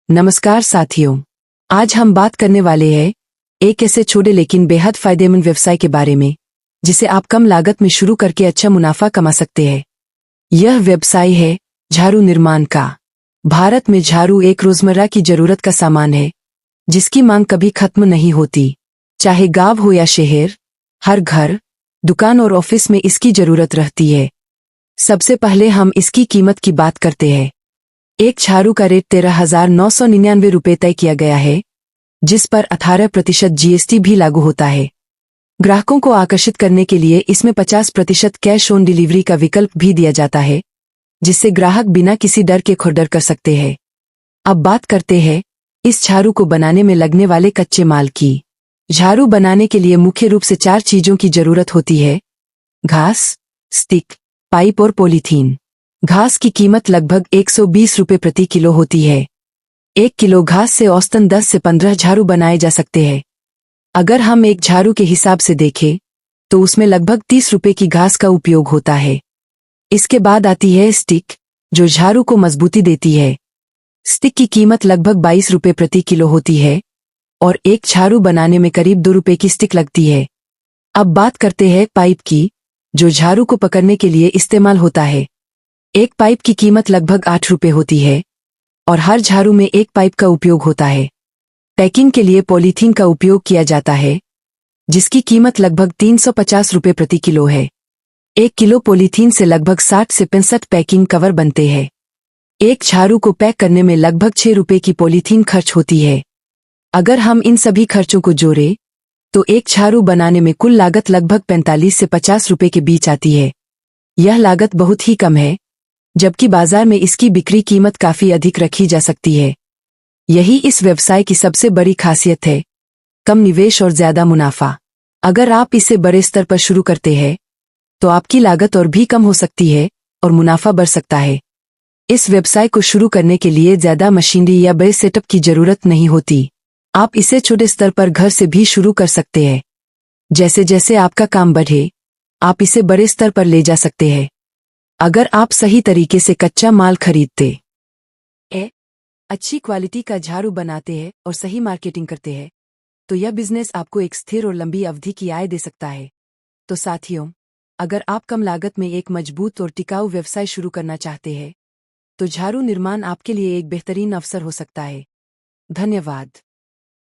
नमस्कार साथियों, आज हम बात करने वाले हैं एक ऐसे छोटे लेकिन बेहद फायदेमंद व्यवसाय के बारे में जिसे आप कम लागत में शुरू करके अच्छा मुनाफा कमा सकते हैं। यह व्यवसाय है झाड़ू निर्माण का। भारत में झाड़ू एक रोजमर्रा की जरूरत का सामान है जिसकी मांग कभी खत्म नहीं होती। चाहे गांव हो या शहर, हर घर, दुकान और ऑफिस में इसकी जरूरत रहती है। सबसे पहले हम इसकी कीमत की बात करते हैं। एक झाड़ू का रेट 13,999 रुपये तय किया गया है, जिस पर 18% जीएसटी भी लागू होता है। ग्राहकों को आकर्षित करने के लिए इसमें 50% कैश ऑन डिलीवरी का विकल्प भी दिया जाता है, जिससे ग्राहक बिना किसी डर के खरीदारी कर सकते हैं। अब बात करते हैं इस झाड़ू को बनाने में लगने वाले कच्चे माल की। झाड़ू बनाने के लिए मुख्य रूप से 4 चीजों की जरूरत होती है: घास, स्टिक, पाइप और पॉलीथीन। घास की कीमत लगभग 120 रुपये प्रति किलो होती है। 1 किलो घास से औसतन 10 से 15 झाड़ू बनाए जा सकते हैं। अगर हम एक झाड़ू के हिसाब से देखें तो उसमें लगभग 30 रुपये की घास का उपयोग होता है। इसके बाद आती है स्टिक, जो झाड़ू को मजबूती देती है। स्टिक की कीमत लगभग 22 रुपये प्रति किलो होती है और एक झाड़ू बनाने में करीब 2 रुपये की स्टिक लगती है। अब बात करते हैं पाइप की, जो झाड़ू को पकड़ने के लिए इस्तेमाल होता है। एक पाइप की कीमत लगभग 8 रुपये होती है और हर झाड़ू में एक पाइप का उपयोग होता है। पैकिंग के लिए पॉलीथीन का उपयोग किया जाता है, जिसकी कीमत लगभग 350 रुपये प्रति किलो है। 1 किलो पॉलीथीन से लगभग 60 से 65 पैकिंग कवर बनते हैं। एक झाड़ू को पैक करने में लगभग 6 रुपये की पॉलीथीन खर्च होती है। अगर हम इन सभी खर्चों को जोड़ें तो एक झाड़ू बनाने में कुल लागत लगभग 45 से 50 रुपये के बीच आती है। यह लागत बहुत ही कम है, जबकि बाजार में इसकी बिक्री कीमत काफी अधिक रखी जा सकती है। यही इस व्यवसाय की सबसे बड़ी खासियत है: कम निवेश और ज्यादा मुनाफा। अगर आप इसे बड़े स्तर पर शुरू करते हैं तो आपकी लागत और भी कम हो सकती है और मुनाफा बढ़ सकता है। इस व्यवसाय को शुरू करने के लिए ज्यादा मशीनरी या बड़े सेटअप की जरूरत नहीं होती। आप इसे छोटे स्तर पर घर से भी शुरू कर सकते हैं। जैसे जैसे आपका काम बढ़े, आप इसे बड़े स्तर पर ले जा सकते हैं। अगर आप सही तरीके से कच्चा माल खरीदते हैं, अच्छी क्वालिटी का झाड़ू बनाते हैं और सही मार्केटिंग करते हैं, तो यह बिजनेस आपको एक स्थिर और लंबी अवधि की आय दे सकता है। तो साथियों, अगर आप कम लागत में एक मजबूत और टिकाऊ व्यवसाय शुरू करना चाहते हैं, तो झाड़ू निर्माण आपके लिए एक बेहतरीन अवसर हो सकता है। धन्यवाद।